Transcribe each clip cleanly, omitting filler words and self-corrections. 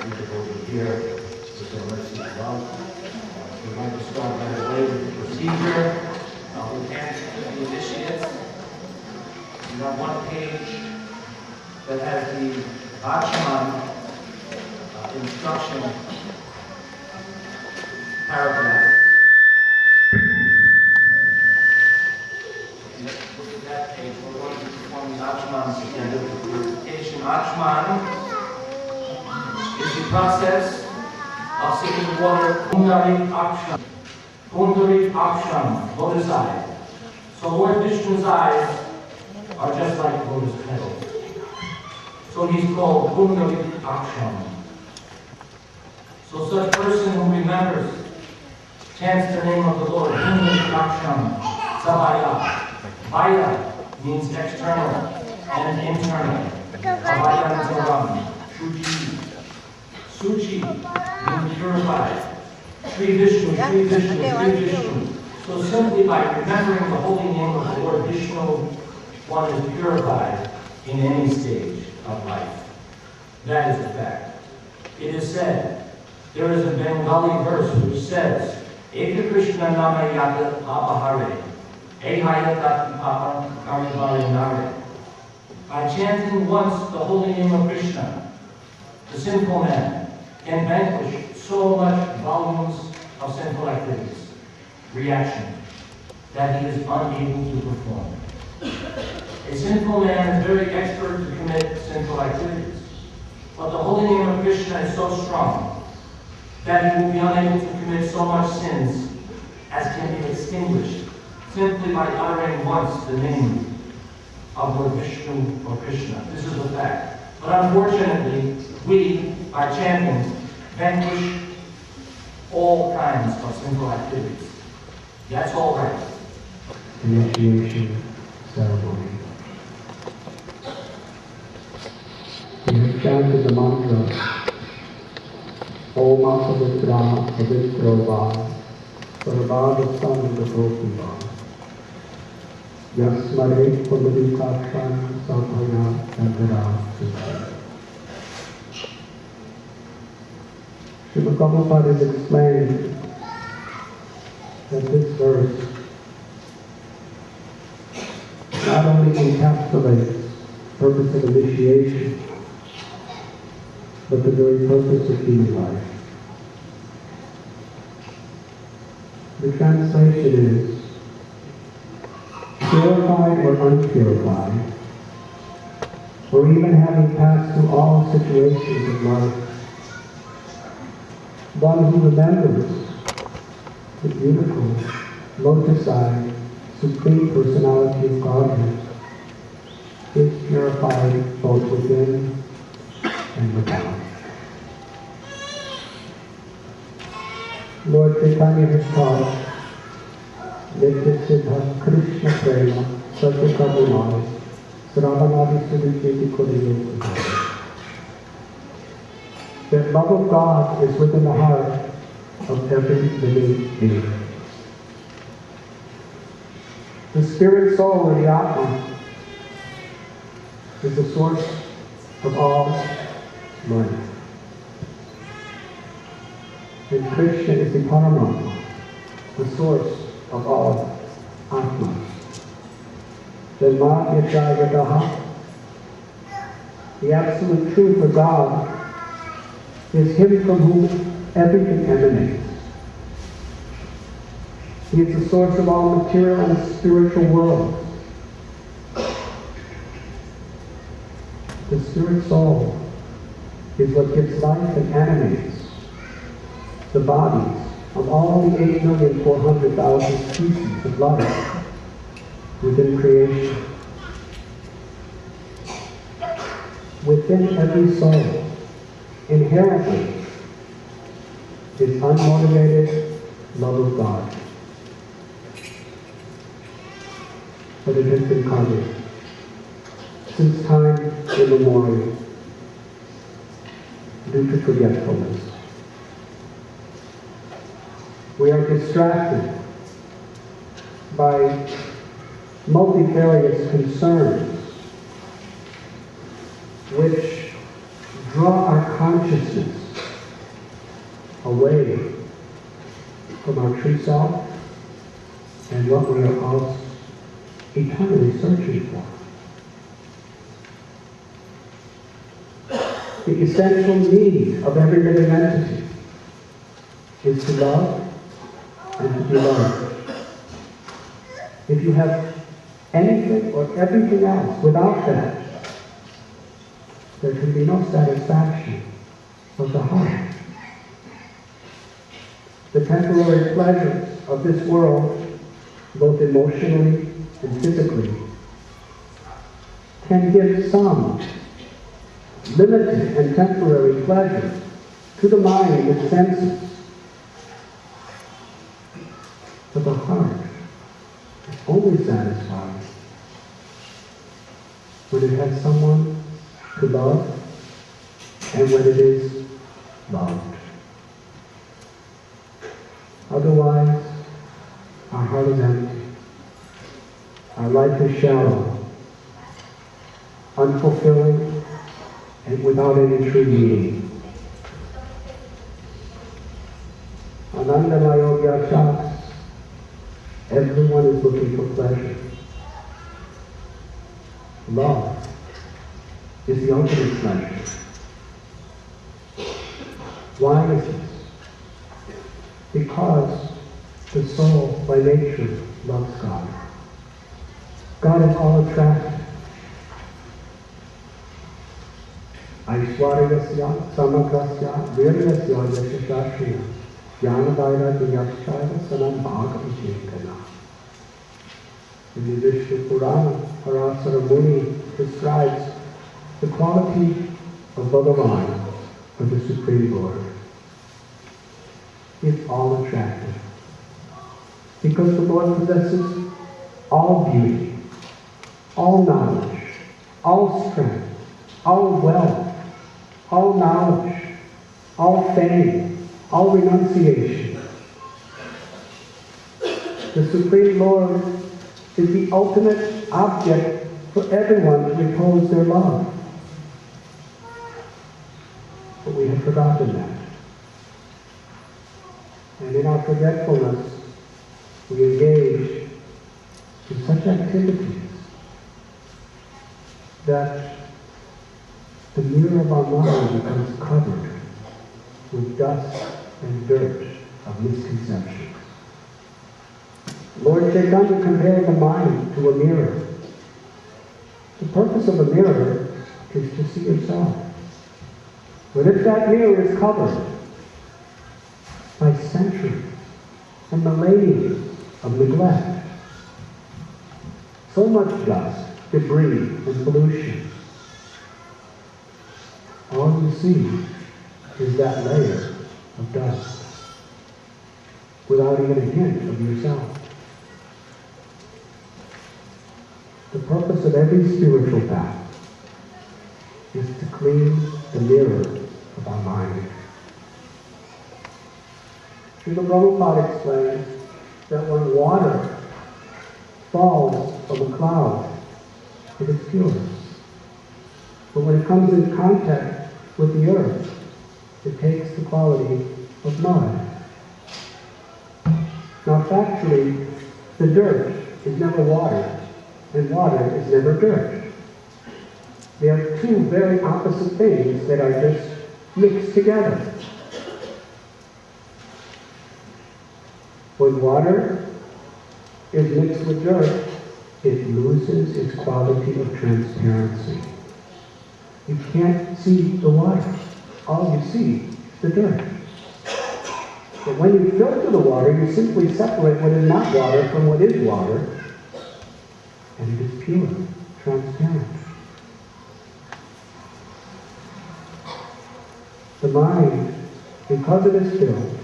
you devoted here with your mercy and love. We're going to start right away with the procedure. We'll hand to the initiates. You have one page that has the Achman instruction paragraph. Look at that page. We're going to perform the Achman together. The purification Achman is the process of seeking water. Kundari Aksham, lotus eye. So Lord Vishnu's eyes are just like lotus petals. So he's called Kundari Aksham. So such person who remembers, chants the name of the Lord, Kundari Aksham, Sabaya. Vaya means external and internal. Sabaya Saram, Shuchi. Suchi means purified. Sri Vishnu, Sri Vishnu, Sri Vishnu. So simply by remembering the holy name of the Lord Vishnu, one is purified in any stage of life. That is a fact. It is said, there is a Bengali verse which says, Eka Krishna Nama Yata Apahare, Ehayatati Papa Karivari Nare. By chanting once the holy name of Krishna, the sinful man can vanquish so much volumes of sinful activities, reaction, that he is unable to perform. A sinful man is very expert to commit sinful activities, but the holy name of Krishna is so strong that he will be unable to commit so much sins as can be extinguished simply by uttering once the name of Lord Vishnu or Krishna. This is a fact. But unfortunately, we, by chanting, vanquish all kinds of sinful activities. That's all right. Initiation ceremony. We have chanted the mantra, Om Apavitra Pavitro Va, Sarvadasam Vipropiva, Yasmare Pundalikakshan Samhaya Chandra Sutta. Srila Prabhupada has explained that this verse not only encapsulates the purpose of initiation, but the very purpose of human life. The translation is, purified or unpurified, or even having passed through all situations of life, one who remembers the beautiful, lotus-eyed, supreme personality of Godhead is purified both within and without. Lord Chaitanya has taught, Nitya Siddha Krishna Prema Satya Kabulai Sravanadi Sudhijiti Kodilo. That love of God is within the heart of every living being. The spirit soul, or the Atma, is the source of all life. And Krishna is the Paramatma, the source of all Atma. Janma-yajayataha, the absolute truth of God, is Him from whom everything emanates. He is the source of all material and spiritual worlds. The spirit soul is what gives life and animates the bodies of all the 8,400,000 species of life within creation. Within every soul, inherently, is unmotivated love of God. But it has been covered since time immemorial due to forgetfulness. We are distracted by multifarious concerns which draw our consciousness away from our true self and what we are all eternally searching for. The essential need of every living entity is to love and to be loved. If you have anything or everything else without that, there can be no satisfaction of the heart. The temporary pleasures of this world, both emotionally and physically, can give some limited and temporary pleasure to the mind and senses. But the heart is only satisfied when it has someone to love and when it is loved. Otherwise, our heart is empty. Our life is shallow, unfulfilling, and without any true meaning. Anandamaya Yoga shocks. Everyone is looking for pleasure. Love is the ultimate pleasure. Why is this? Because the soul by nature loves God. God is all attractive. Aishwaryasya samagrasya viryasya yashashashriya jnanavaira diyakshaya sanam bhagavijekana. In the Vishnu Purana, Parasara Muni describes the quality of Bhagavan, of the Supreme Lord. It's all attractive. Because the Lord possesses all beauty, all knowledge, all strength, all wealth, all knowledge, all fame, all renunciation. The Supreme Lord is the ultimate object for everyone to repose their love. But we have forgotten that. And in our forgetfulness, we engage in such activities that the mirror of our mind becomes covered with dust and dirt of misconceptions. Lord Chaitanya compared the mind to a mirror. The purpose of a mirror is to see yourself. But if that mirror is covered by centuries and millennia of neglect, so much dust, debris, and pollution, all you see is that layer of dust without even a hint of yourself. The purpose of every spiritual path is to clean the mirror of our mind. Srila Prabhupada explains that when water falls from a cloud, it is pure. But when it comes in contact with the earth, it takes the quality of mud. Now factually, the dirt is never water, and water is never dirt. They are two very opposite things that are just mixed together. When water is mixed with dirt, it loses its quality of transparency. You can't see the water. All you see is the dirt. But when you filter the water, you simply separate what is not water from what is water, and it is pure, transparent. The mind, because it is filled,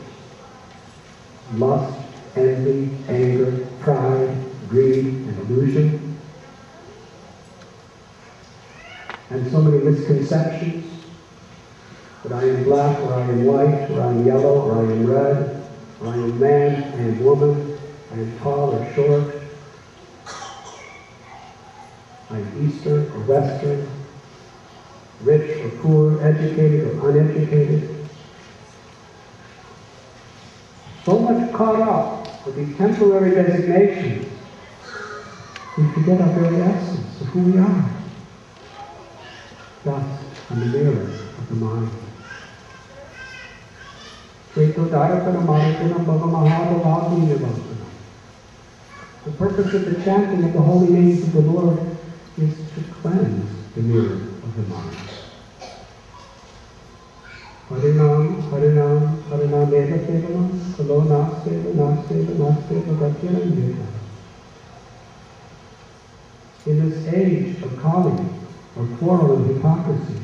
lust, envy, anger, pride, greed, and illusion, and so many misconceptions that I am black, or I am white, or I am yellow, or I am red, or I am man, I am woman, I am tall or short, I am Eastern or Western, rich or poor, educated or uneducated. so much caught up with these temporary designations, we forget our very essence of who we are. Dust in the mirror of the mind. The purpose of the chanting of the holy names of the Lord is to cleanse the mirror of the mind. Harinam, Harinam, Harinam, Eva Kevalam, Kalo Naseva, Naseva, Naseva, Gakiram Yeta. In this age of Kali, or quarrel and hypocrisy,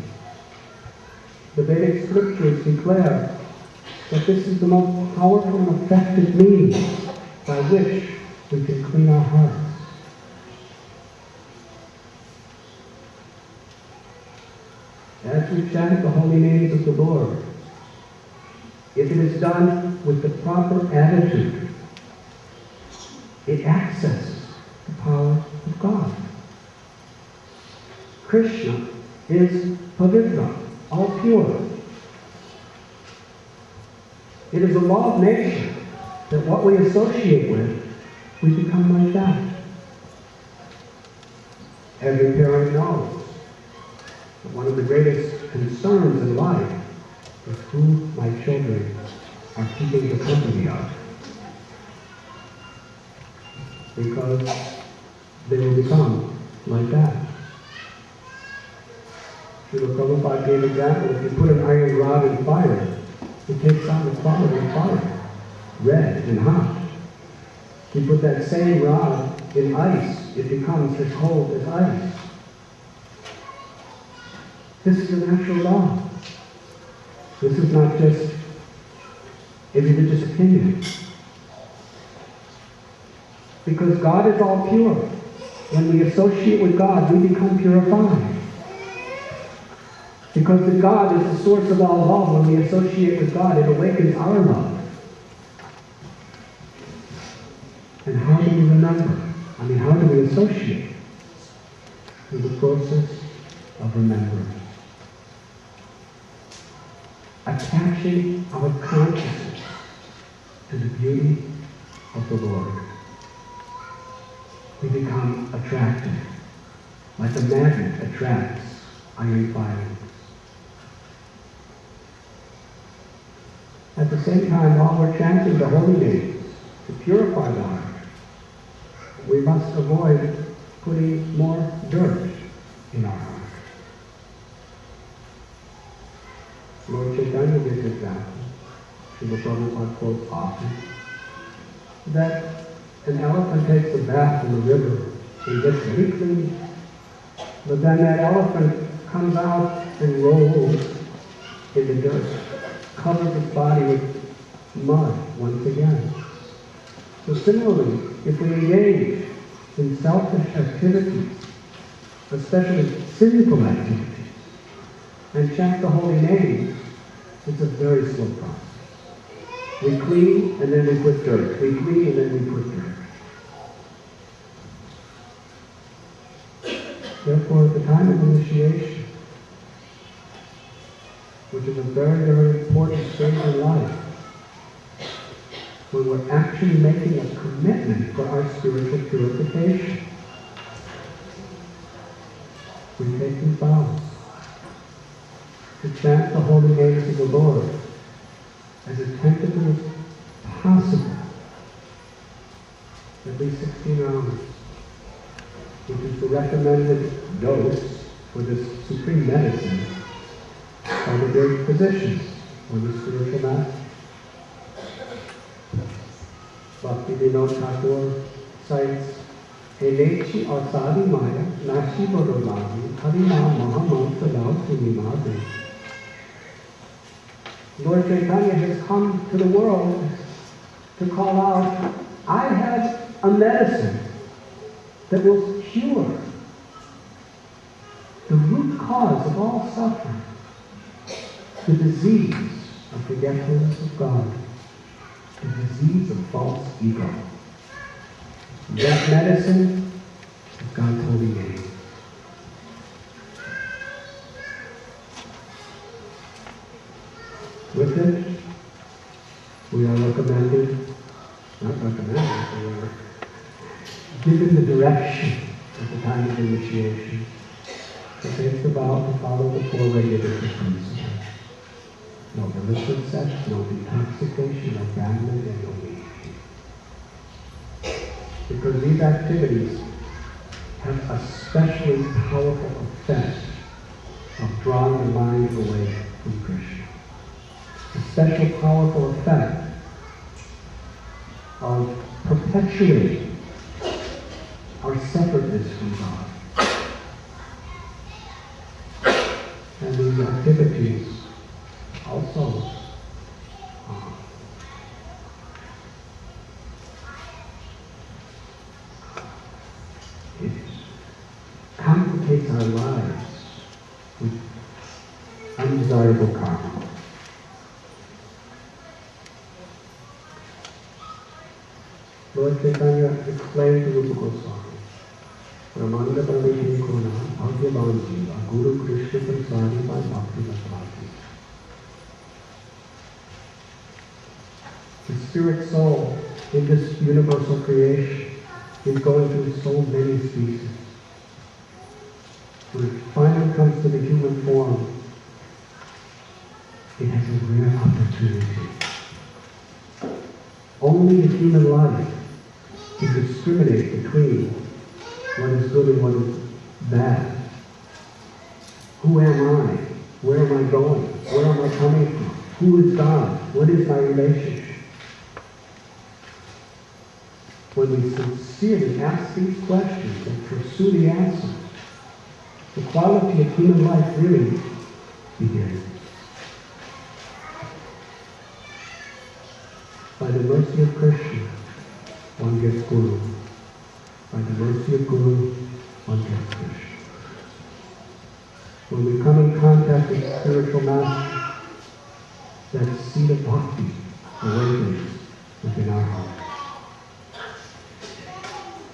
the Vedic scriptures declare that this is the most powerful and effective means by which we can clean our hearts. As we chant the holy names of the Lord, if it is done with the proper attitude, it accesses the power of God. Krishna is pavitra, all pure. It is a law of nature that what we associate with, we become like that. Every parent knows that one of the greatest concerns in life is who my children are keeping the company of. Because they will become like that. Srila Prabhupada gave an example. If you put an iron rod in fire, it takes on the quality of fire, red and hot. If you put that same rod in ice, it becomes as cold as ice. This is a natural law. This is not just a religious opinion. Because God is all pure. When we associate with God, we become purified. Because the God is the source of all love. When we associate with God, it awakens our love. And how do we remember? How do we associate? Through the process of remembering. Attaching our consciousness to the beauty of the Lord. We become attracted, like a magnet attracts iron filings. At the same time, while we're chanting the holy names to purify the heart, we must avoid putting more dirt in our heart. Lord Chaitanya gives an example, Srila Prabhupada quotes often, that an elephant takes a bath in the river and gets very clean, but then that elephant comes out and rolls in the dirt, covers its body with mud once again. So similarly, if we engage in selfish activities, especially sinful activities, and chant the holy names, it's a very slow process. We clean and then we put dirt. We clean and then we put dirt. Therefore, at the time of initiation, which is a very, very important stage in life, when we're actually making a commitment for our spiritual purification, we take these vows to chant the holy names of the Lord as attentively as possible, at least 16 hours, which is the recommended dose for this supreme medicine by the great physicians or the spiritual master. Bhakti Vinod Thakur cites Elechi Asadi Maya Nashi Bodolagi Harima Mahamanta Lao Sunimade. Lord Chaitanya has come to the world to call out, I have a medicine that will cure the root cause of all suffering, the disease of forgetfulness of God, the disease of false ego. That medicine is God's holy name. With it, We are recommended, not recommended, we are given the direction at the time of initiation to take the vow to follow the four regulative principles. No illicit sex, no intoxication, no gambling, and no weed. Because these activities have a especially powerful effect of drawing the mind away from Krishna. A special powerful effect of perpetuating our separateness from God. And these activities also it complicates our lives with undesirable karma. Lord Chaitanya explained to Rupa Goswami, Ramanda Parvati Kona, Bhagyavan Jiva, Guru Krishna Prasadi by Bhakti Vasvati. The spirit soul in this universal creation is going through so many species. When it finally comes to the human form, it has a rare opportunity. Only in human life can discriminate between what is good and what is bad. Who am I? Where am I going? Where am I coming from? Who is God? What is my relationship? When we sincerely ask these questions and pursue the answers, the quality of human life really begins. By the mercy of Krishna, one gets Guru. By the mercy of Guru, one gets Krishna. When we come in contact with spiritual master, that seed of bhakti awakens within our heart.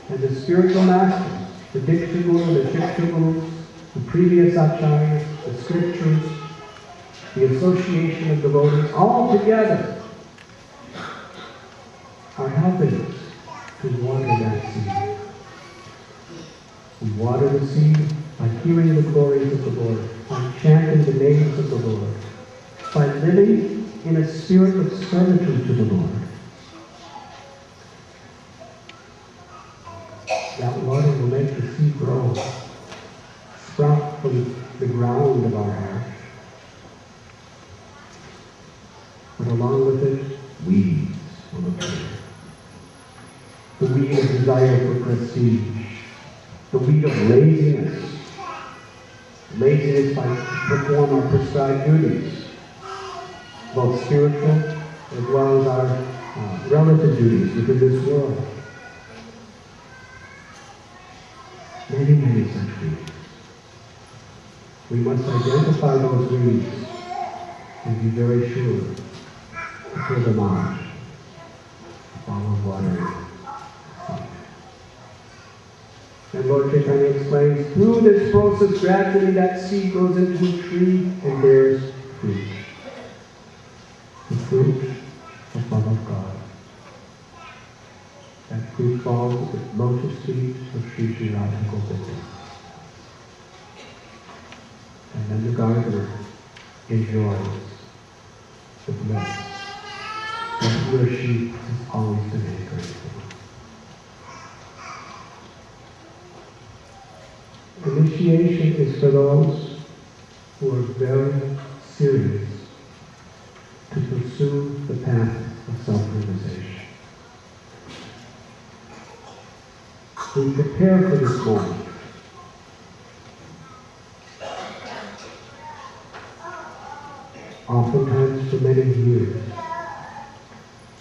And the spiritual masters, the Diksha Guru, the Shiksha Gurus, the previous acharyas, the scriptures, the association of devotees, all together are helping us to water that seed. We water the seed by hearing the glories of the Lord, by chanting the names of the Lord, by living in a spirit of servitude to the Lord. That water will make the seed grow, sprout from the ground of our heart. But along with it, weeds will appear. The weed of desire for prestige, the weed of laziness. Laziness by perform our prescribed duties, both spiritual as well as our relative duties within this world. Many, many such weeds. We must identify those weeds and be very sure to pull them out, follow watering. And Lord Chaitanya explains, through this process, gradually that seed grows into a tree and bears fruit. The fruit of love of God. That fruit falls with lotus feet of Sri Sri Radha Govinda. And then the gardener enjoys the bliss. And he or she has always been grateful. Initiation is for those who are very serious to pursue the path of self-realization. We prepare for this moment. Oftentimes for many years.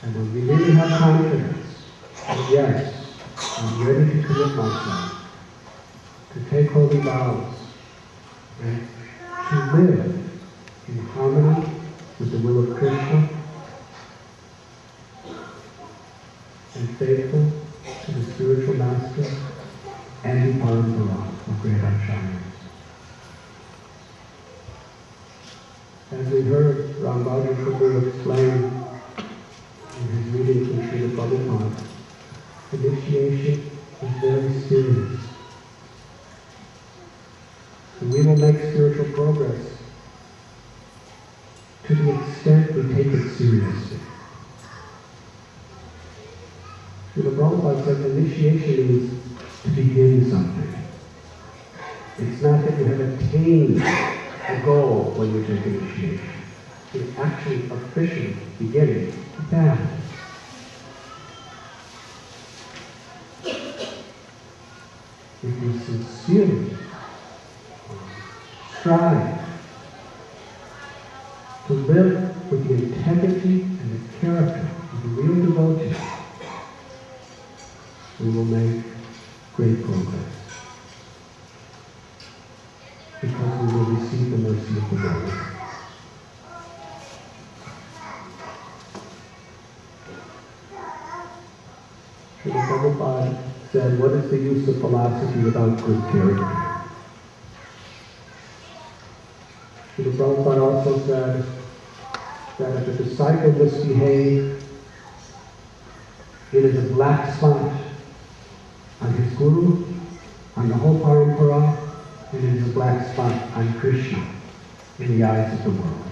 And when we really have confidence, that yes, I'm ready to commit myself, to take holy vows, and to live in harmony with the will of Krishna, and faithful to the spiritual master, and be part of the rock of great acharyas. As we heard Rambhaji Prabhu explain, extent we take it seriously. The Prabhupada said initiation is to begin something. It's not that you have attained a goal when you take initiation. It's actually officially beginning the path. If you sincerely strive to live with the integrity and the character of the real devotee, we will make great progress. Because we will receive the mercy of the Lord. Srila Prabhupada said, what is the use of philosophy without good character? Srila Prabhupada also said that if a disciple misbehaves, it is a black spot on his guru, on the whole parampara, and it is a black spot on Krishna in the eyes of the world.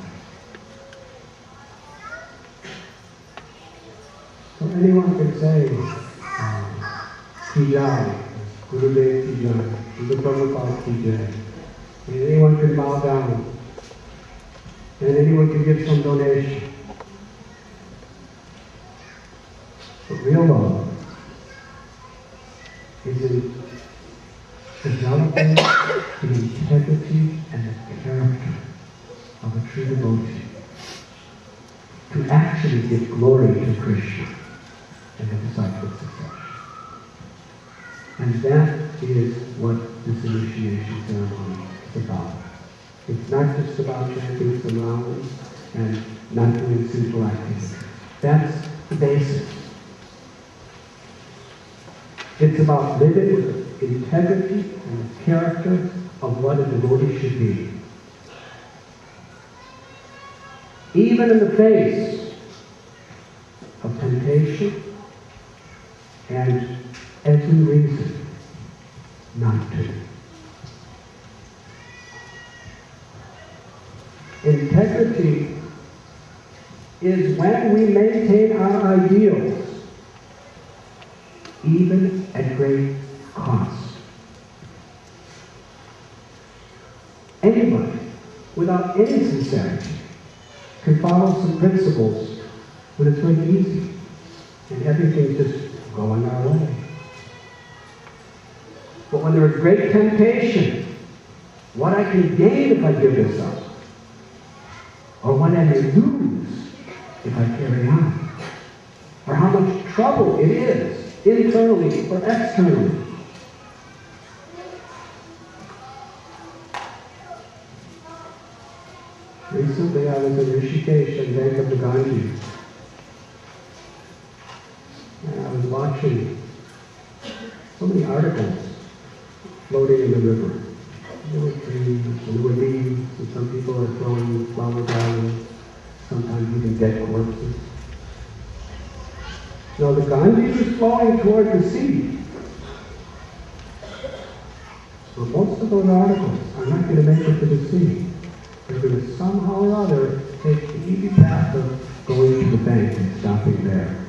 So anyone can say, Ki Jai, Gurudev Ki Jai, Srila Prabhupada Ki Jai. And anyone can bow down. And anyone can give some donation. But real love is in developing the integrity and the character of a true devotee to actually give glory to Krishna and the disciple succession. And that is what this initiation ceremony is about. It's not just about chanting some rounds and not doing sinful activities. That's the basics. It's about living with the integrity and the character of what a devotee should be. Even in the face of temptation and every reason not to. Integrity is when we maintain our ideals even at great cost. Anybody, without any sincerity, can follow some principles when it's really easy and everything's just going our way. But when there is great temptation, what I can gain if I give this up, or what I may lose if I carry on, or how much trouble it is, internally or externally. Recently I was in Rishikesh and Bank of the Ganges. And I was watching so many articles floating in the river. There were trees, and there were leaves, and some people are throwing flower gardens, sometimes even dead corpses. Now the Ganges is flowing toward the sea. But most of those articles are not going to make it to the sea. They're going to somehow or other take the easy path of going to the bank and stopping there.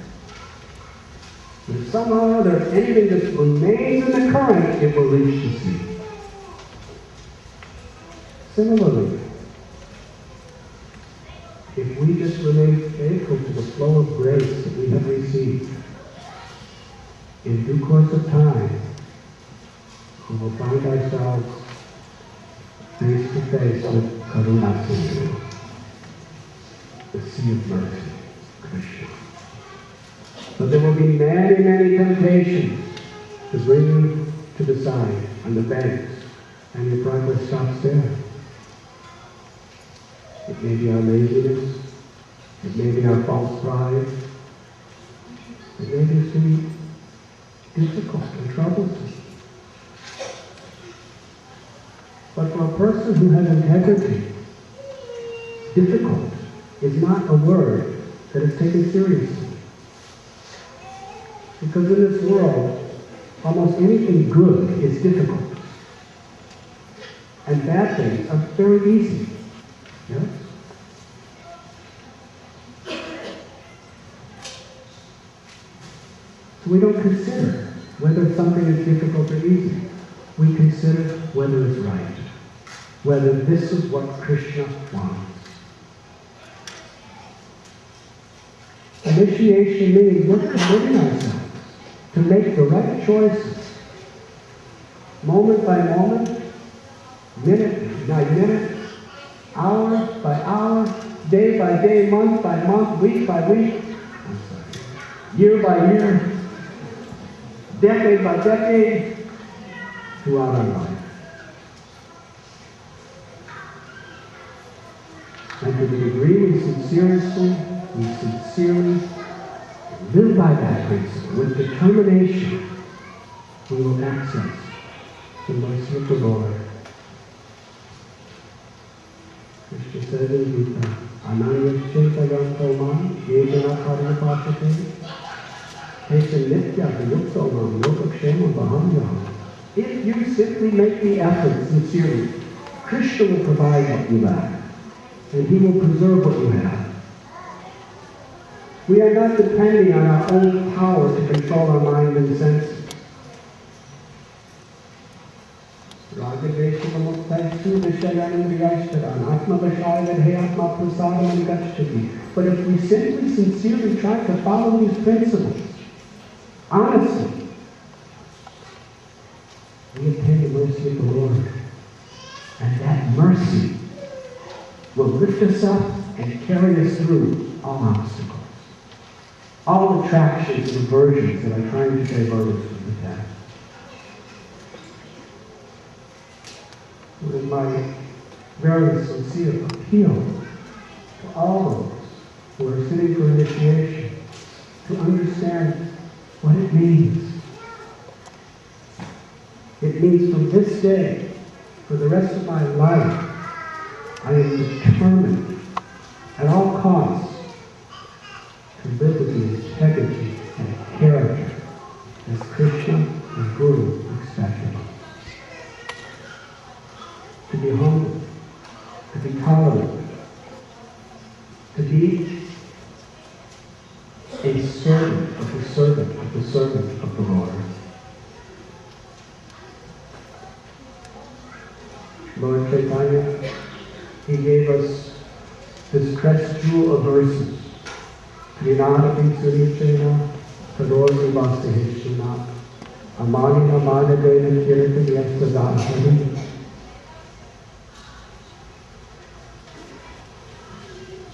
But somehow or other, anything that remains in the current, it will reach the sea. Similarly, if we just remain faithful to the flow of grace that we have received, in due course of time, we will find ourselves face to face with Karuna Sindhu, the sea of mercy, Krishna. But there will be many, many temptations to bring you to the side, on the banks, and your progress stops there. It may be our laziness, it may be our false pride, it may just be difficult and troublesome. But for a person who has integrity, difficult is not a word that is taken seriously. Because in this world, almost anything good is difficult. And bad things are very easy. Yes? So we don't consider whether something is difficult or easy. We consider whether it's right, whether this is what Krishna wants. Initiation means we're committing ourselves to make the right choices, moment by moment, minute by minute, hour by hour, day by day, month by month, week by week, year by year, decade by decade, throughout our life. And to the degree we sincerely live by that principle with determination, we will access the mercy of the Lord. Krishna said in Gita, Ananyachintayam yejana karyapachate Tesha nitya vayuktomam lokakshema bahamyam. If you simply make the effort sincerely, Krishna will provide what you lack, and He will preserve what you have. We are not depending on our own power to control our mind and senses. But if we simply, sincerely try to follow these principles, honestly, we obtain the mercy of the Lord. And that mercy will lift us up and carry us through all obstacles, all attractions and aversions that are trying to divert us from the path. It is my very sincere appeal to all those who are sitting for initiation to understand what it means. It means from this day, for the rest of my life, I am determined at all costs to live with the integrity and character as Krishna and Guru expect of us. To be humble, to be tolerant, to be a servant of the servant of the servant of the Lord. Lord Chaitanya, He gave us this crest jewel of verses. Trinadavi Surishena, Tadosi Vasahishena, Amani Amana Dena Kirtan Yasadahari.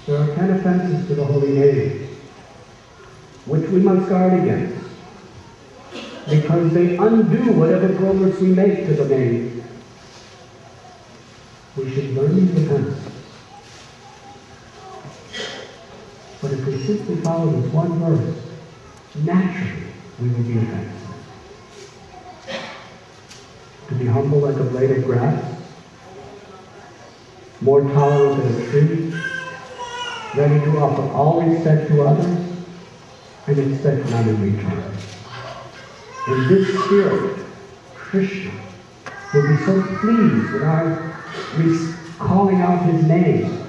There are 10 offenses to the holy name, which we must guard against, because they undo whatever progress we make to the name. We should learn these offenses. But if we simply follow this one verse, naturally we will be offensive. To be humble like a blade of grass, more tolerant than a tree, ready to offer all respect to others, and expect none in return. In this spirit, Krishna will be so pleased with our calling out His name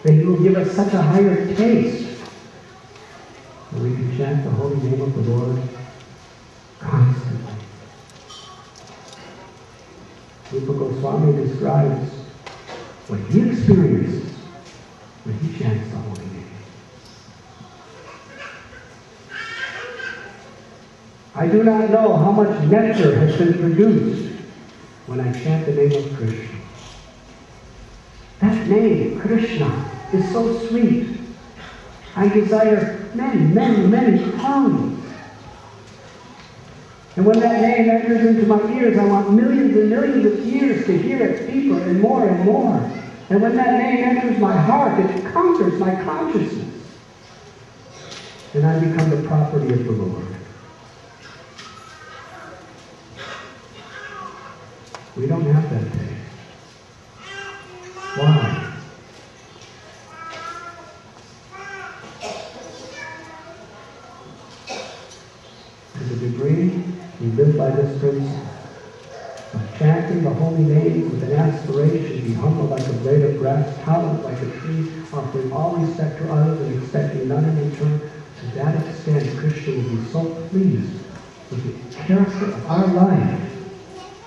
that He will give us such a higher taste that we can chant the holy name of the Lord constantly. Rupa Goswami describes what he experiences when he chants the holy name. I do not know how much nectar has been produced when I chant the name of Krishna. That name, Krishna, is so sweet. I desire many, many, many tongues. And when that name enters into my ears, I want millions and millions of ears to hear it deeper and more and more. And when that name enters my heart, it conquers my consciousness. And I become the property of the Lord. We don't have that taste. Why? To the degree we live by this principle of chanting the holy names with an aspiration to be humble like a blade of grass, tolerant like a tree, offering all respect to others and expecting none in return, to that extent Krishna will be so pleased with the character of our life,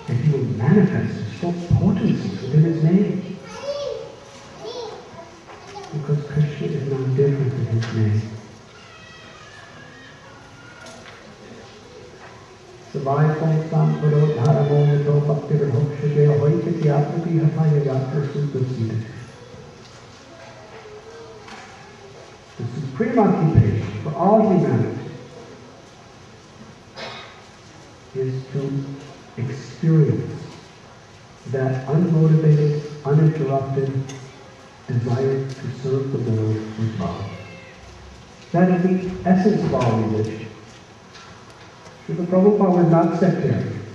that He will manifest His full potency within His name. Because Krishna is not different than His name. Savai Kong Sam Guru Dharamo Yato Bhakti Radhokshade Hoikati Apati Hataya Yatra Suprasita. The supreme occupation for all humanity is to experience that unmotivated, uninterrupted desire to serve the Lord with love. That is the essence of all religion. Srila Prabhupada was not sectarian.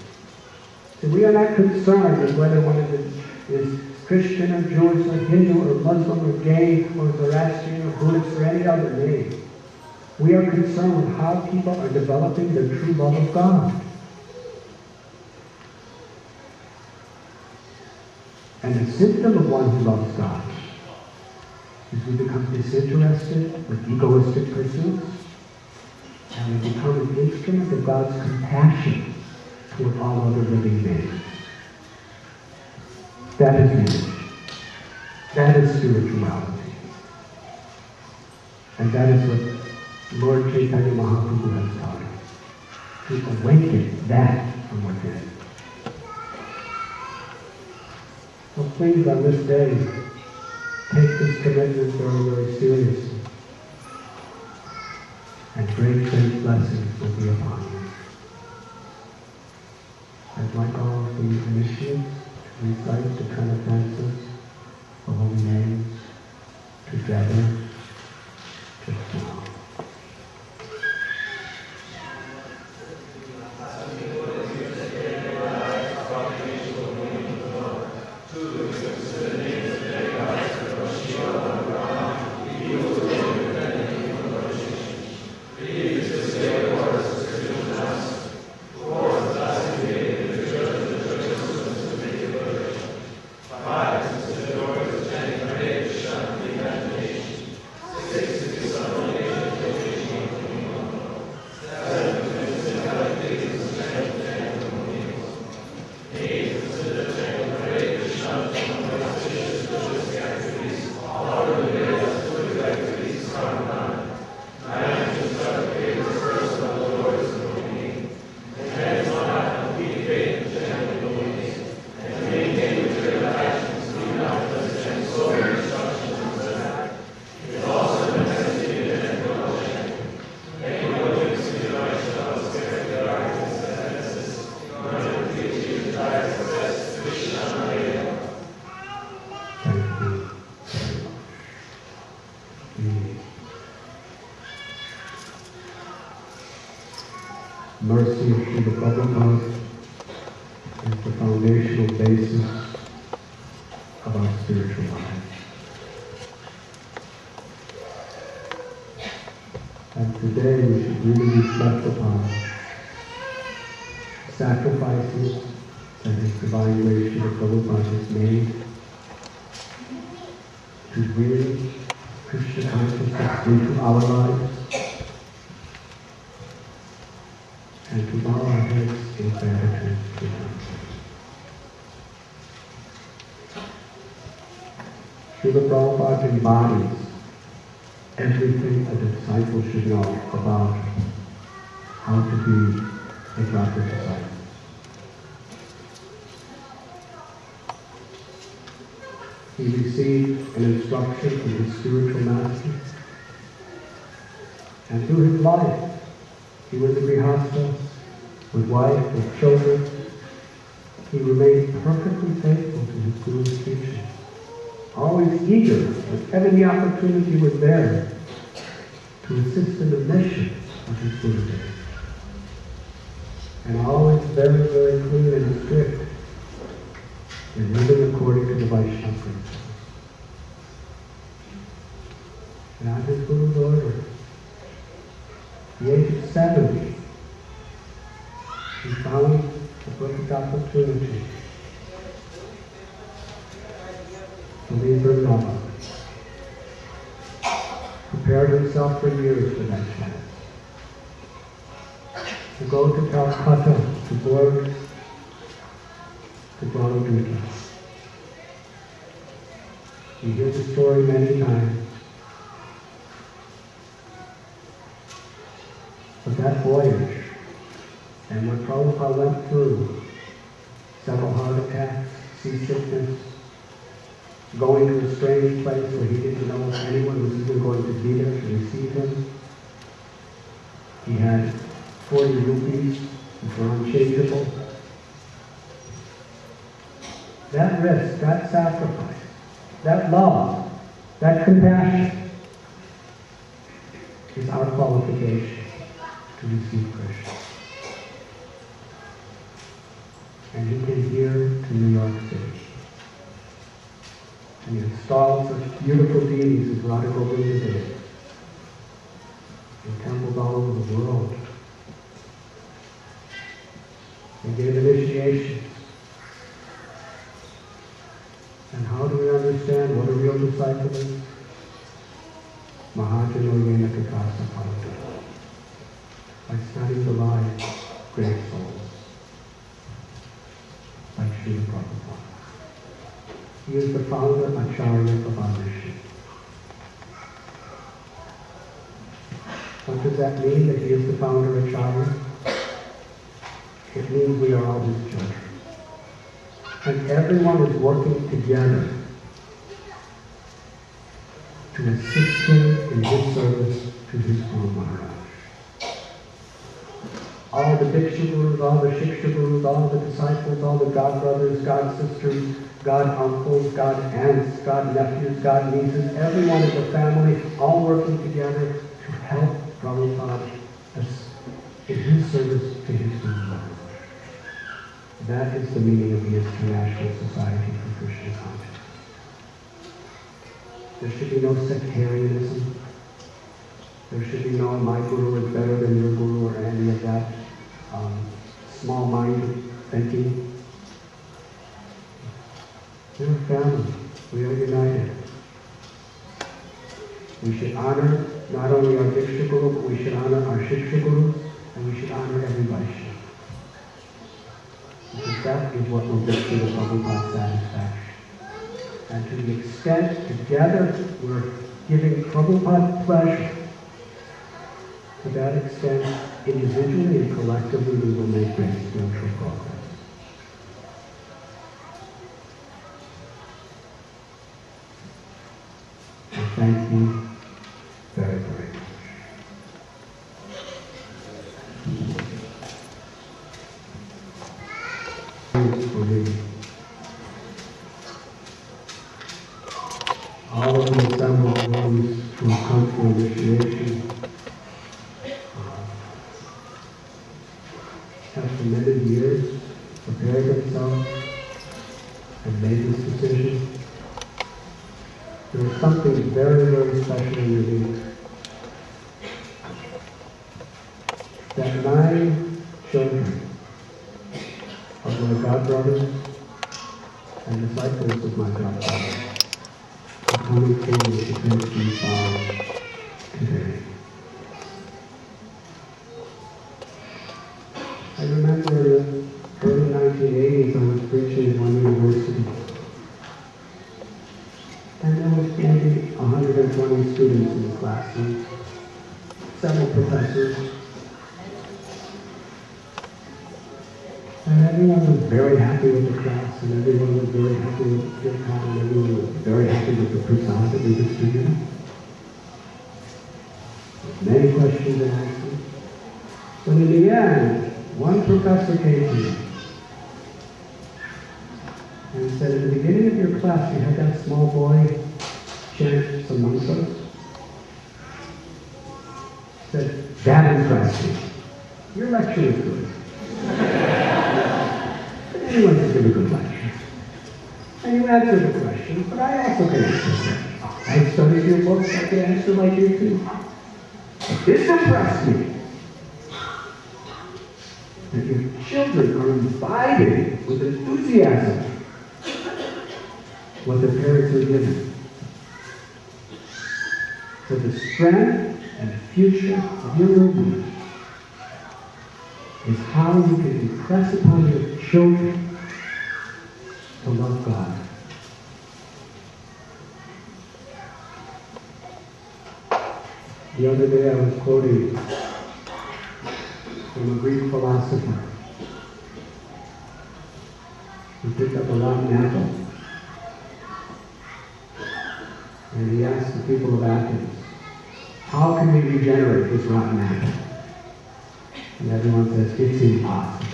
So we are not concerned with whether one is Christian or Jewish or Hindu or Muslim or gay or Zoroastrian or Buddhist or any other name. We are concerned with how people are developing the true love of God. And the symptom of one who loves God is we become disinterested with egoistic pursuits, and we become an instrument of God's compassion toward all other living beings. That is religion. That is spirituality. And that is what Lord Chaitanya Mahaprabhu has taught us, to awaken that from within. So please, on this day, take this commitment very, very seriously. And great, great blessings will be upon you. I'd like all of the initiates to recite the 10 offenses, the holy names, together, just now. Mercy of Srila Prabhupada is the foundational basis of our spiritual life. And today we should really reflect upon sacrifices that His Divine Grace Srila Prabhupada has made to bring Krishna consciousness into our lives, and to bow our heads in gratitude to Him. Srila Prabhupada embodies everything a disciple should know about how to be a proper disciple. He received an instruction from his spiritual master, and through his life, he was a grihastha, with wife, with children. He remained perfectly faithful to his Guru's teaching, always eager, whenever the opportunity was there, to assist in the mission of his Gurudev. And always very, very clean and strict in living according to the Vaishnava principles. And at his Guru's order, at the age of 70, he found the perfect opportunity to leave Vrindavan. Prepared himself for years for that chance. to go to Calcutta, to board the Brahmagupta. You hear the story many times. But that voyage, and what Prabhupada went through, several heart attacks, seasickness, going to a strange place where he didn't know if anyone was even going to be there to receive him. He had 40 rupees, which were unchangeable. That risk, that sacrifice, that love, that compassion is our qualification to receive Krishna. And he came here to New York City. And he installed such beautiful deities as Radha Govinda did in temples all over the world. He gave initiations. And how do we understand what a real disciple is? Mahajano Yena Kakasa Palata. By studying the lives of great souls, like Srila Prabhupada. He is the founder, Acharya of our mission. What does that mean, that he is the founder, Acharya? It means we are all his children. And everyone is working together to assist him in his service to his Guru Maharaj. All the Diksha Gurus, all the Shiksha Gurus, all the disciples, all the God brothers, God sisters, God uncles, God aunts, God nephews, God nieces, everyone is a family, all working together to help Prabhupada in his service to his Guru Maharaj. That is the meaning of the International Society for Krishna Consciousness. There should be no sectarianism. There should be no my guru is better than your guru or any of that small-minded thinking. We're a family. We are united. We should honor not only our Diksha Guru, but we should honor our Shiksha Gurus, and we should honor everybody. Because that is what will get to the Prabhupada satisfaction. And to the extent together we're giving Prabhupada pleasure, to that extent, individually and collectively, we will make great spiritual progress. I thank you very, very much. All of the assembled ones who have come for initiation have for many years prepared themselves and made this decision. There is something very, very special and unique. That 9 children of my godbrothers and disciples of my godfather are coming forward to take these vows today. I remember in the early 1980s I was preaching at one university. And there was maybe 120 students in the classroom, several professors. And everyone was very happy with the class, and everyone was very happy with the talk, and everyone was very happy with the prasad that we distributed. Many questions and answers. But in the end, one professor came to me and said, at the beginning of your class, you had that small boy chant some mantras. He said, that impressed me. Your lecture was good. Anyone can give a good lecture. And you answered the question, but I also can answer the question. I studied your books, I can answer like you too. But this impressed me. That your children are imbibing with enthusiasm what the parents are given. For the strength and future of your movement. is how you can impress upon your children to love God. The other day I was quoting from a Greek philosopher who picked up a rotten apple. And he asked the people of Athens, how can we regenerate this rotten apple? And everyone says, it's impossible.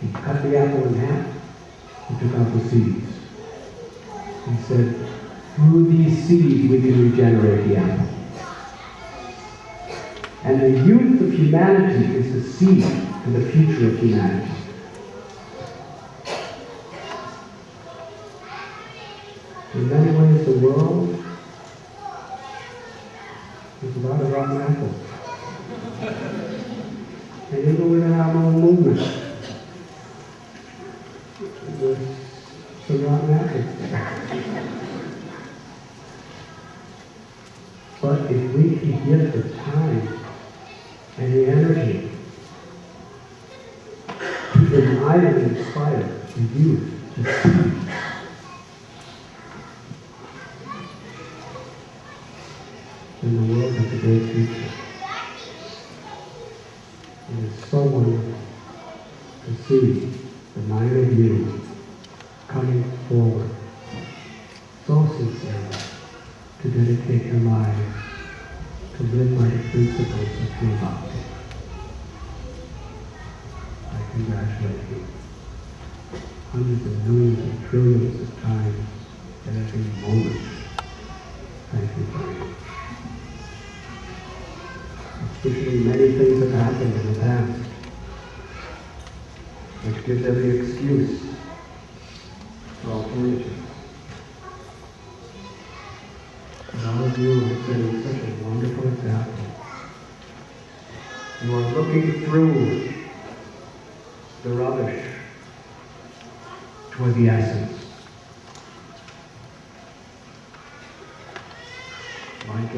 He cut the apple in half and took out the seeds. He said, through these seeds we can regenerate the apple. And the youth of humanity is the seed for the future of humanity. In many ways, the world is about a rotten apple. And even within our own movement, there's some rotten apples there. But if we can get the time and the energy to delight and inspire the youth to see, then the world has a great future. It is so wonderful to see the 9 of you coming forward so sincerely to dedicate your lives to live by the principles of true love. I congratulate you. Hundreds of millions and trillions of times at every moment. Thank you very much. Especially many things have happened in the past, which gives every excuse for alternatives. And all of you have been such a wonderful example. You are looking through the rubbish toward the essence. Like a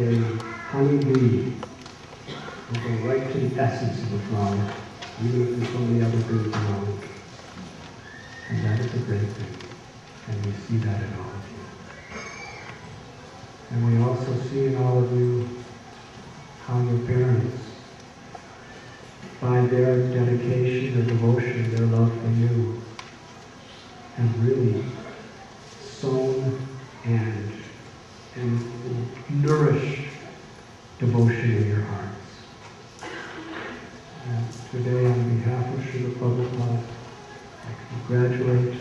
honeybee will go right to the essence of the flower, even if there's so many other things around. And that is a great thing. And we see that in all of you. And we also see in all of you how your parents, by their dedication, their devotion, their love for you, have really sown and nourished devotion in your hearts. And today, on behalf of Srila Prabhupada, I congratulate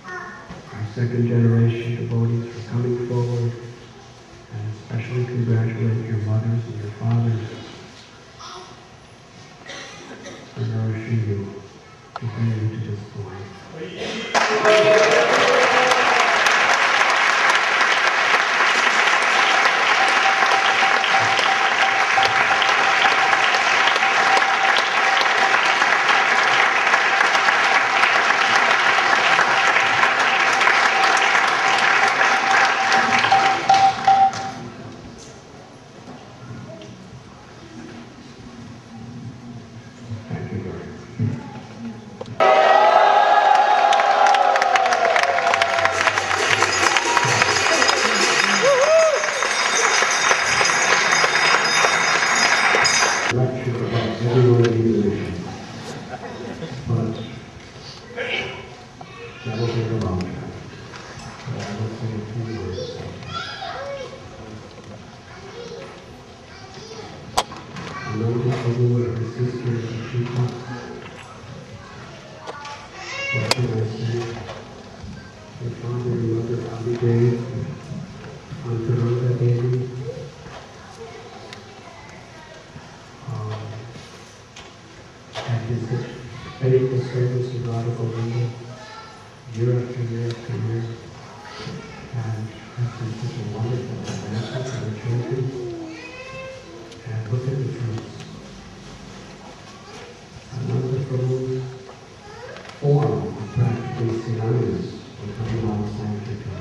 our second generation devotees for coming forward, and especially congratulate your mothers and your fathers for nourishing you to bring you to this point. Lecture about every one of these missions, but that will take a long time. So I will say a few words. Ananda Prabhu and his sister Shita. What can I say? Your father and mother Abhidev, Antaranga Devi, and his faithful service of Radha Govinda, year after year after year, and has been such a wonderful example for the children. And look at the fruits. Ananda Prabhu's form of practically synonymous with Harimal Sankirtan.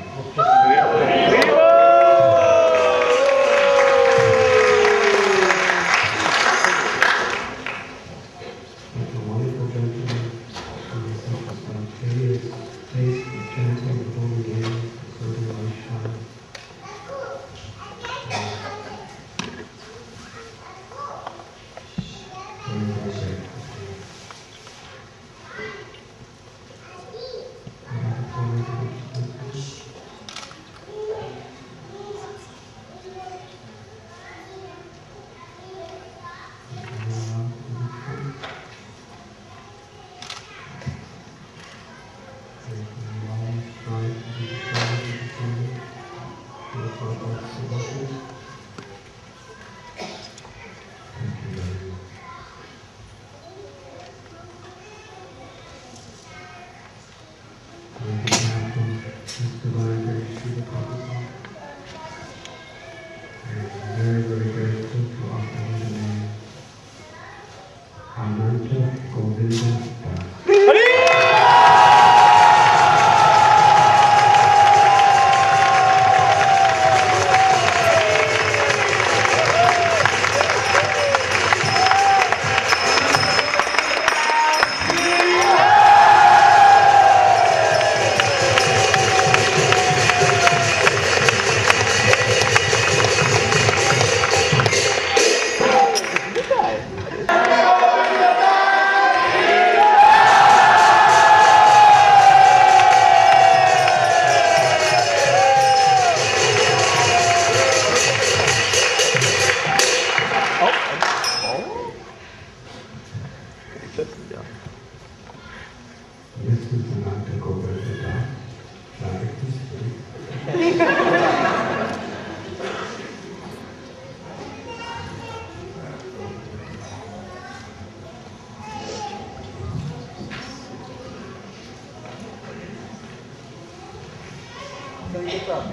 What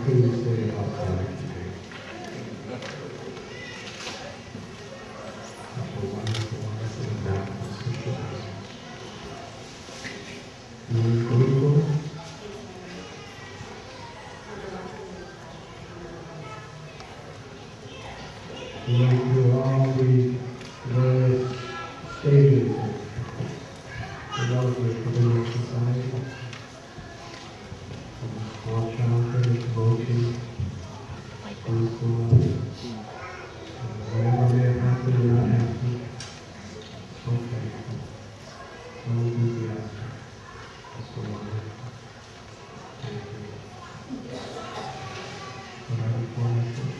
can you say about that today? Such a wonderful, wonderful example of socialism. You are grateful? You went through all the various stages of development within your society. Small childhood, devotion, preschool, whatever may have happened or not happened, so faithful, so enthusiastic, so wonderful. Thank you. What I look for myself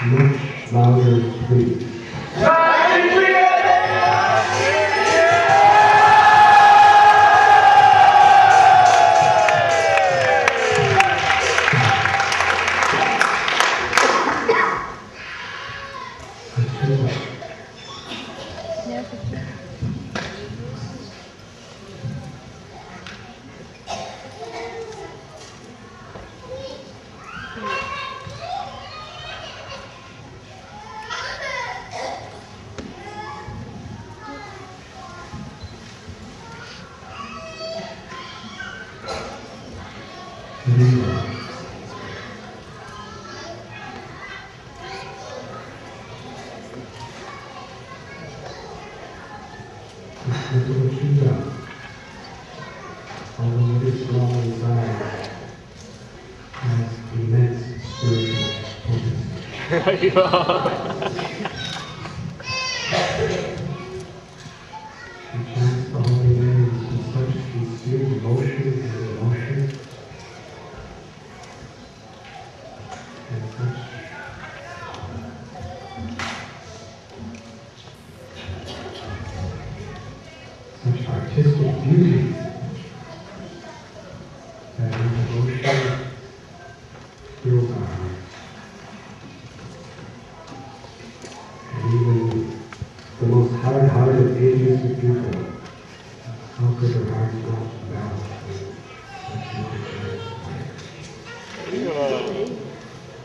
much louder, please. Look at what you've done. Although it is small inside, has immense spiritual potency. She chants the holy names with such sincere devotion and emotion, and such artistic beauty that her devotion fills our hearts. And even the most hard-hearted, atheistic people, how could their hearts not balance with such beauty?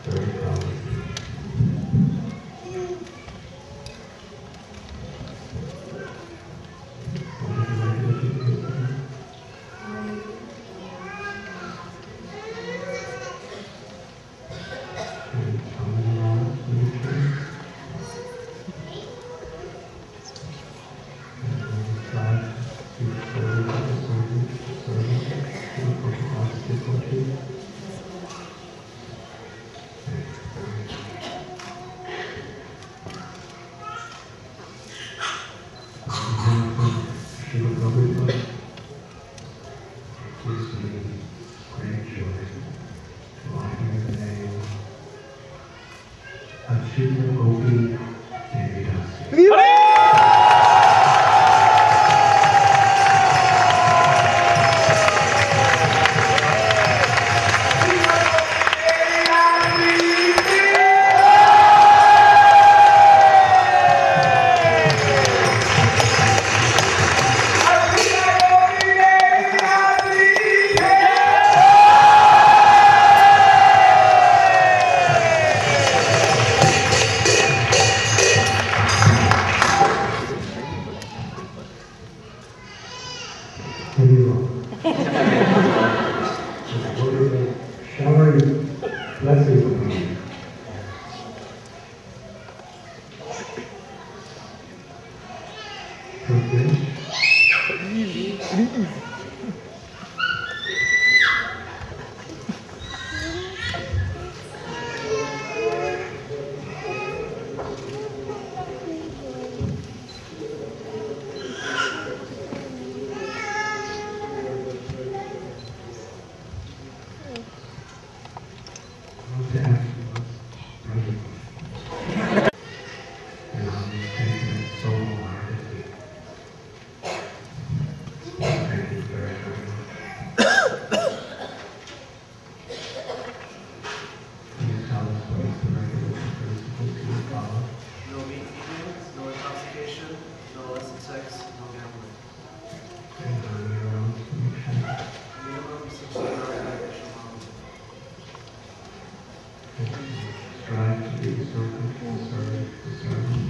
Very proud of you. Achievement Gopi Devi Das. strive to be servant and serve the servant.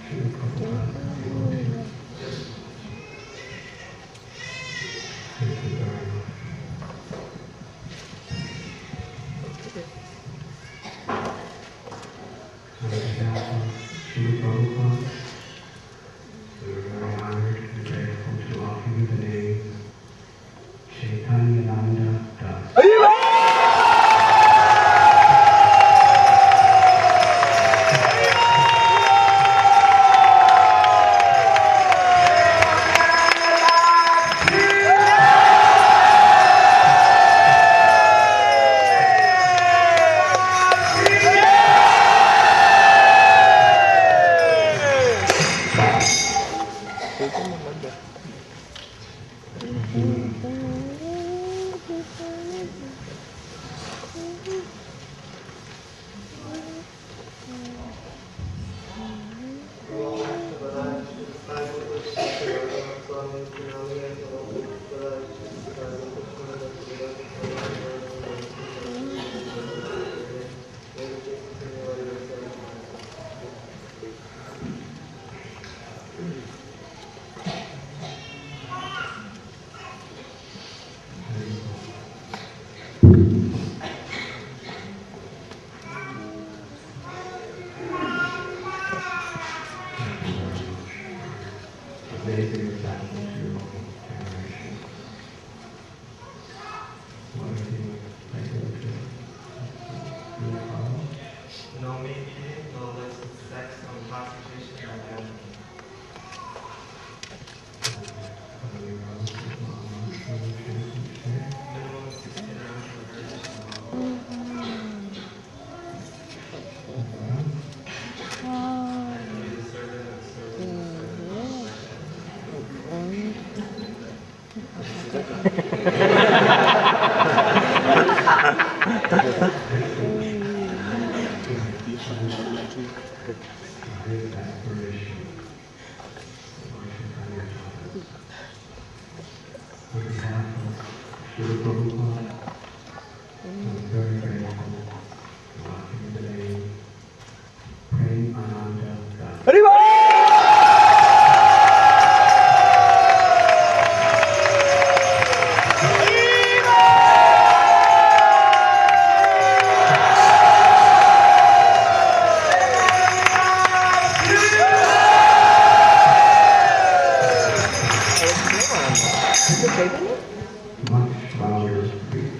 Srila Prabhupada, devotee. Thank you very much. On behalf of Srila Prabhupada, we are very honored and grateful to offer you the name Chaitanya Nanda Das. Amazing example to your generation. What are you regular to? No meat eating, no illicit sex, no prostitution, no gambling. Minimum 16 hours of virgin. And be the servant of the servant of the servant. On behalf of Srila Prabhupada, I'm very grateful to offer you the name Prem Ananda Das. Much louder, please.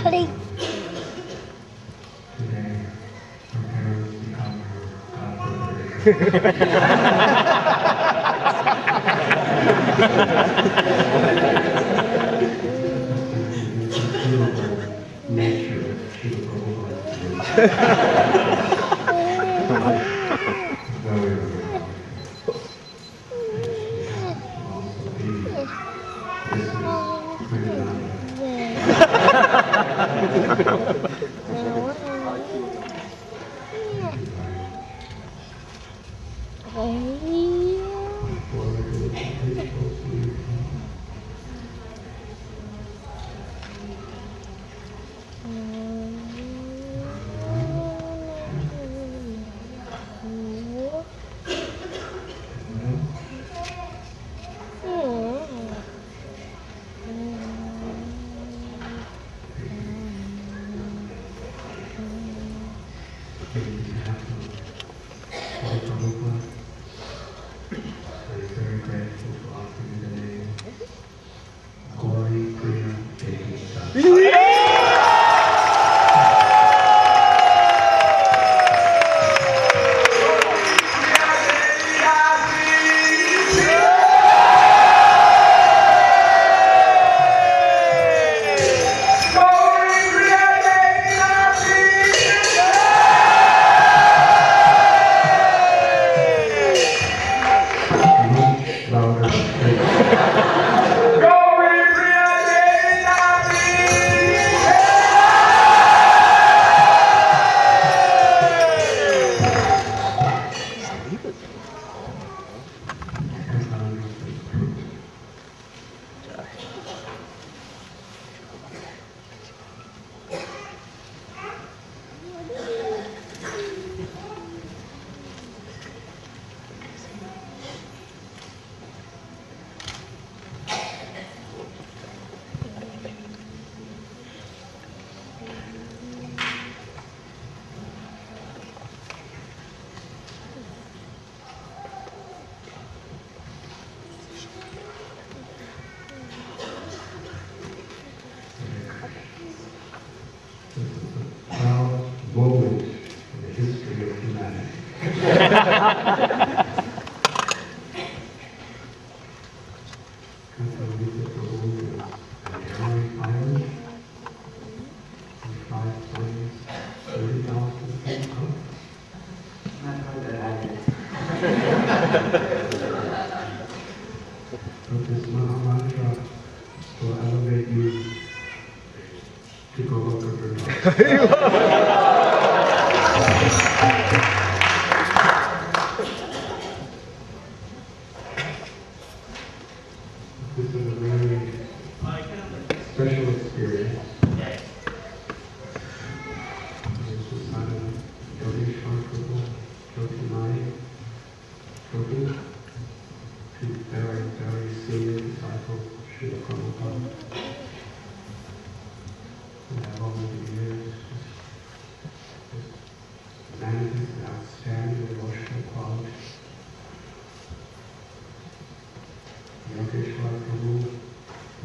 Honey. Today, her parents become her godbrother. Nature of Srila Prabhupada. Very, very wonderful. Also be, this is Priyananda. Moment in the history of humanity. This mantra will elevate you to go look at your This is a very special experience. This is not a donation to very, very senior disciples of Srila Prabhupada. And have over the years just manifested outstanding devotional qualities. Yogeshwar Prabhu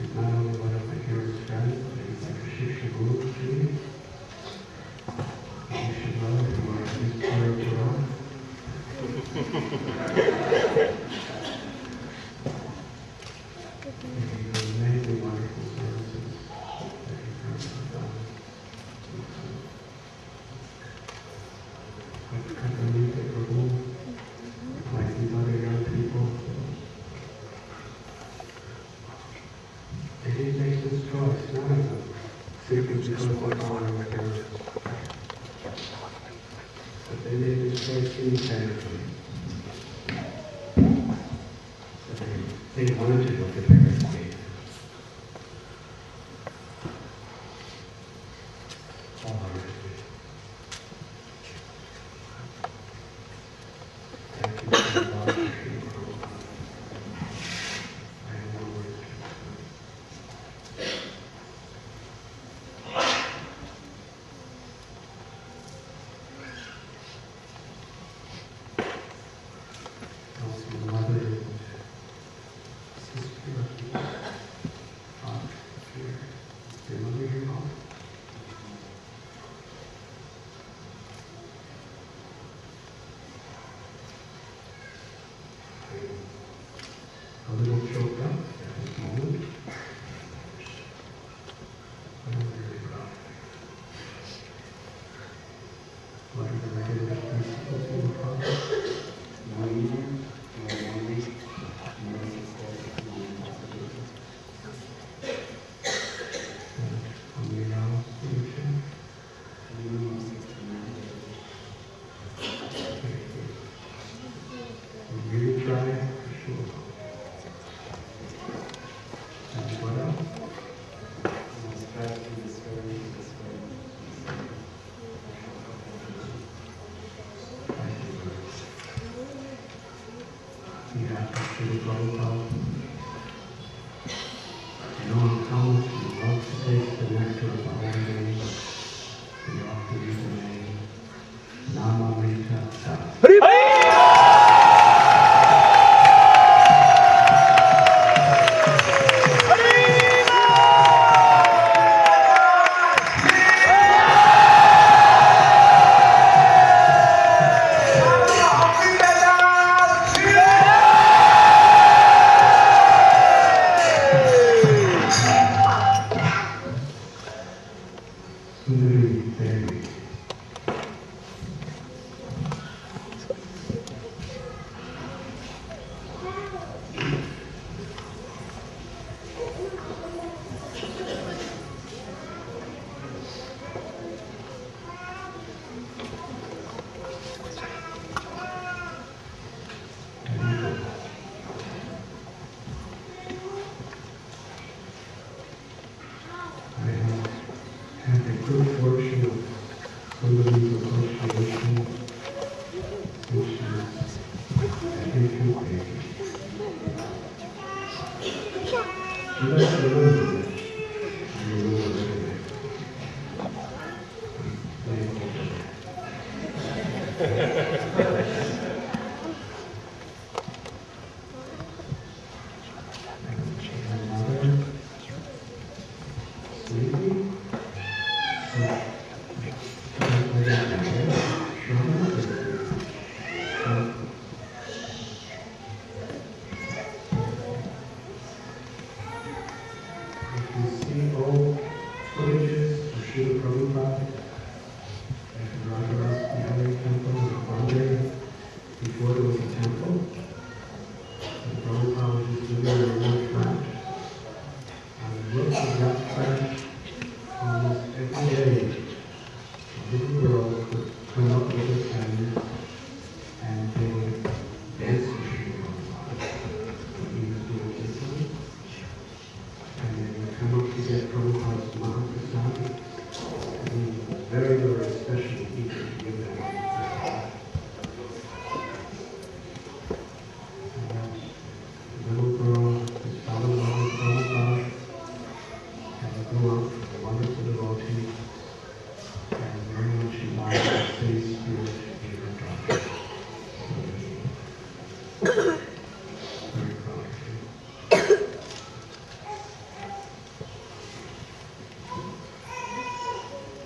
is not only one of my dearest friends, but he's like a Shiksha Guru to me. You should love him or his prayer to us. Amazing, wonderful services that he has done. Katamita Prabhu, like these other young people, they didn't make this choice, none of them, simply because they honor my parents. But they made this choice independently. So they wanted to look at their estate. Thank you so much. I have no words to also mother and sister of the father here. Is your mother here also? A little choked up at this moment. But I'm very proud. What are the regular principles of your father? How many rounds do you share? We really try, for sure. And what else? We have to feel Prabhupada. You know how much we love to taste the nectar of the holy name. We often use the name Namamrita Sat. Sundari Devi. Good fortune of somebody's association, which is every baby. You like to remember that. You remember everything. Before there was a temple, the Prabhupada was just living in a wood flat. And the roof of that flat, almost every day, a little girl would come up with her family and they would dance to Sri Prabhupada when he was doing this. And they would come up to get Prabhupada's Mahaprasad. And he was very, very special teacher to give them. Little girl is fell in love with Prabhupada and grew up a wonderful devotee and very much admired the same spirit in her daughter. Very proud of you.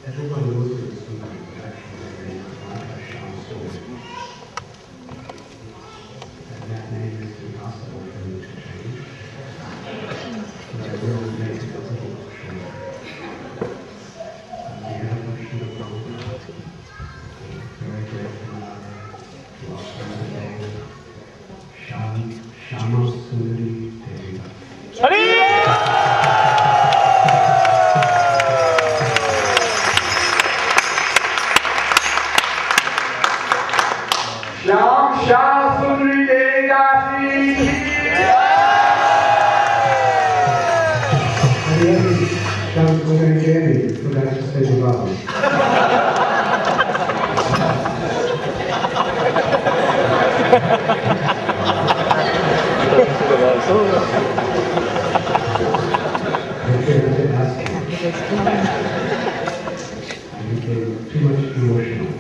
Everybody knows this story, but actually Sham story. And that name is impossible for me to change. But I will make it a little shorter. On behalf of Srila Prabhupada, very grateful to our friend today, Shama Sundari Devi. Shama Sundari Devi. Sham Sundari Devi, forgot to say the vowels. Okay, I did ask you. I became too much emotional.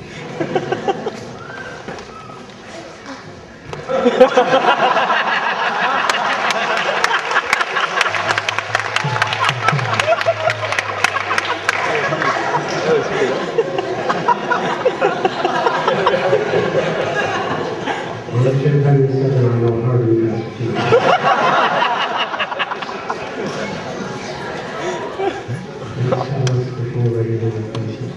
Well, let's get back to the center. I know how to do that. Tell us before regular faces.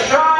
Shama